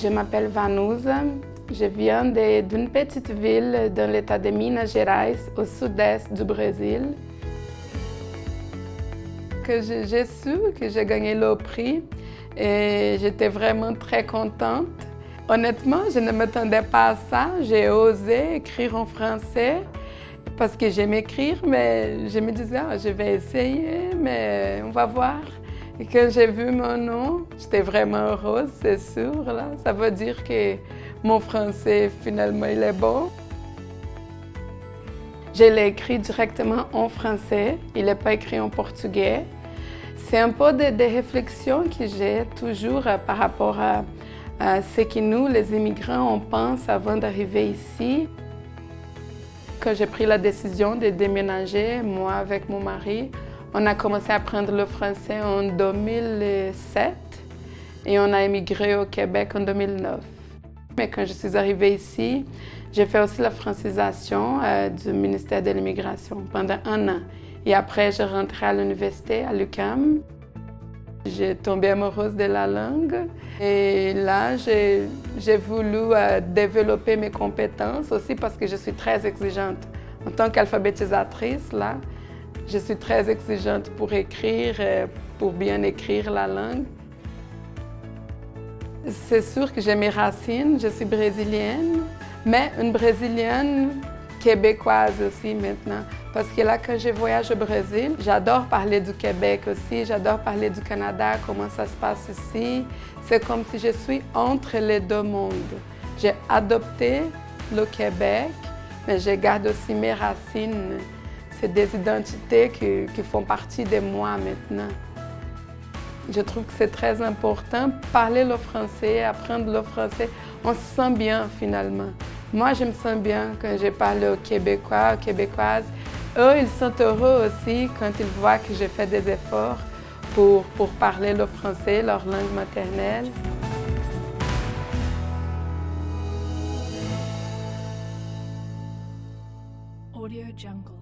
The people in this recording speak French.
Je m'appelle Vanusa. Je viens d'une petite ville dans l'état de Minas Gerais, au sud-est du Brésil. J'ai su que j'ai gagné le prix et j'étais vraiment très contente. Honnêtement, je ne m'attendais pas à ça. J'ai osé écrire en français parce que j'aime écrire, mais je me disais, je vais essayer, mais on va voir. Et quand j'ai vu mon nom, j'étais vraiment heureuse, c'est sûr. Là. Ça veut dire que mon français, finalement, il est bon. Je l'ai écrit directement en français, il n'est pas écrit en portugais. C'est un peu des réflexions que j'ai toujours par rapport à ce que nous, les immigrants, on pense avant d'arriver ici. Quand j'ai pris la décision de déménager, moi avec mon mari, on a commencé à apprendre le français en 2007 et on a émigré au Québec en 2009. Mais quand je suis arrivée ici, j'ai fait aussi la francisation du ministère de l'Immigration pendant 1 an. Et après, je rentrais à l'université à l'UQAM. J'ai tombé amoureuse de la langue et là, j'ai voulu développer mes compétences aussi parce que je suis très exigeante. En tant qu'alphabétisatrice, là, je suis très exigeante pour écrire, pour bien écrire la langue. C'est sûr que j'ai mes racines, je suis brésilienne, mais une brésilienne québécoise aussi maintenant. Parce que là, quand je voyage au Brésil, j'adore parler du Québec aussi, j'adore parler du Canada, comment ça se passe ici. C'est comme si je suis entre les deux mondes. J'ai adopté le Québec, mais je garde aussi mes racines. C'est des identités qui font partie de moi maintenant. Je trouve que c'est très important, parler le français, apprendre le français. On se sent bien finalement. Moi, je me sens bien quand je parle aux Québécois, aux Québécoises. Eux, ils sont heureux aussi quand ils voient que j'ai fait des efforts pour parler le français, leur langue maternelle. Audio Jungle.